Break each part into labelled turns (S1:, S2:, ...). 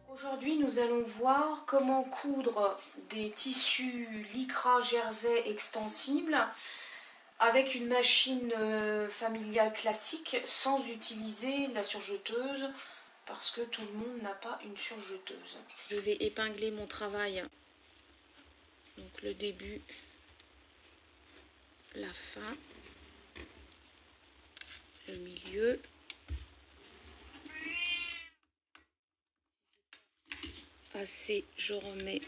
S1: Aujourd'hui, nous allons voir comment coudre des tissus lycra jersey extensibles avec une machine familiale classique sans utiliser la surjeteuse parce que tout le monde n'a pas une surjeteuse. Je vais épingler mon travail, donc le début, la fin, le milieu. Assez, je remets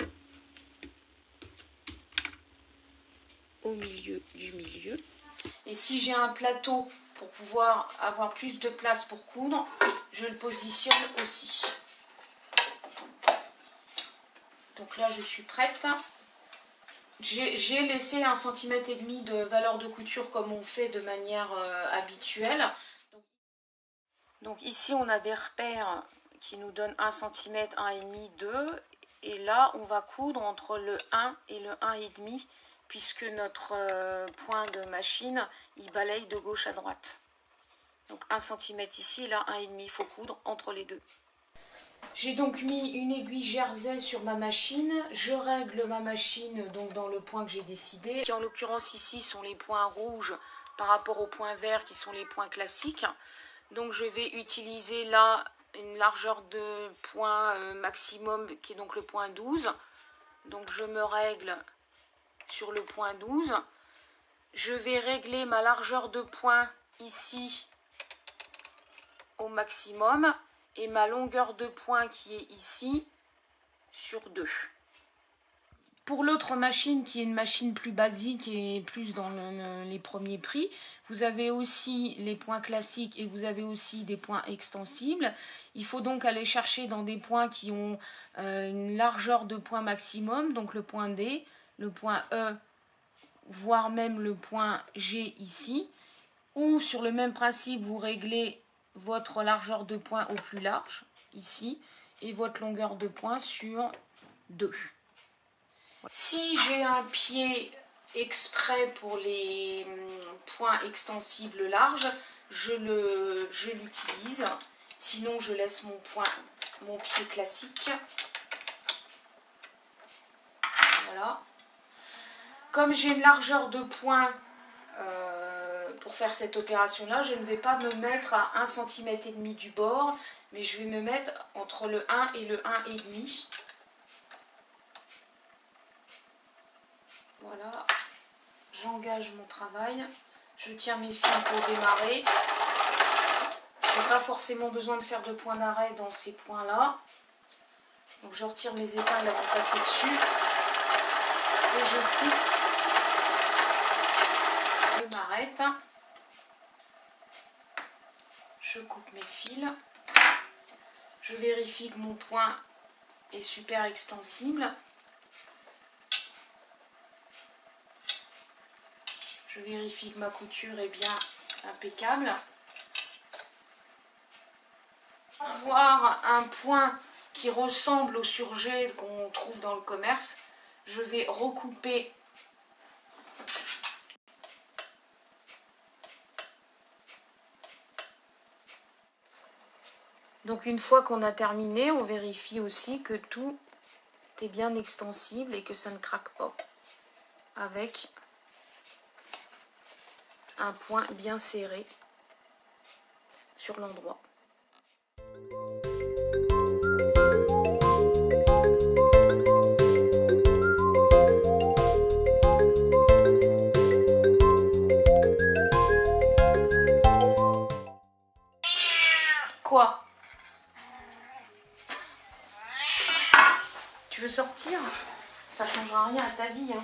S1: au milieu du milieu. Et si j'ai un plateau pour pouvoir avoir plus de place pour coudre, je le positionne aussi. Donc là, je suis prête. J'ai laissé 1,5 cm de valeur de couture comme on fait de manière habituelle. Donc ici, on a des repères qui nous donnent 1 cm, 1,5, 2. Et là, on va coudre entre le 1 et le 1,5 puisque notre point de machine, il balaye de gauche à droite. Donc 1 cm ici, là 1,5, il faut coudre entre les deux. J'ai donc mis une aiguille jersey sur ma machine. Je règle ma machine donc dans le point que j'ai décidé. Qui en l'occurrence ici sont les points rouges par rapport aux points verts qui sont les points classiques. Donc je vais utiliser là une largeur de point maximum qui est donc le point 12. Donc je me règle sur le point 12. Je vais régler ma largeur de point ici au maximum et ma longueur de point qui est ici sur 2. Pour l'autre machine qui est une machine plus basique et plus dans les premiers prix, vous avez aussi les points classiques et vous avez aussi des points extensibles. Il faut donc aller chercher dans des points qui ont une largeur de point maximum, donc le point D, le point E, voire même le point G ici. Ou sur le même principe, vous réglez votre largeur de point au plus large, ici, et votre longueur de point sur 2. Si j'ai un pied exprès pour les points extensibles larges, je l'utilise. Sinon, je laisse mon pied classique. Voilà. Comme j'ai une largeur de point pour faire cette opération-là, je ne vais pas me mettre à 1,5 cm du bord, mais je vais me mettre entre le 1 et le 1,5. Voilà, j'engage mon travail, je tiens mes fils pour démarrer. Je n'ai pas forcément besoin de faire de point d'arrêt dans ces points-là. Donc je retire mes épingles avant de passer dessus. Et je coupe. Je m'arrête. Je coupe mes fils. Je vérifie que mon point est super extensible. Je vérifie que ma couture est bien impeccable. Avoir un point qui ressemble au surjet qu'on trouve dans le commerce, je vais recouper donc une fois qu'on a terminé, on vérifie aussi que tout est bien extensible et que ça ne craque pas avec un point bien serré sur l'endroit. Quoi? Tu veux sortir? Ça changera rien à ta vie, hein.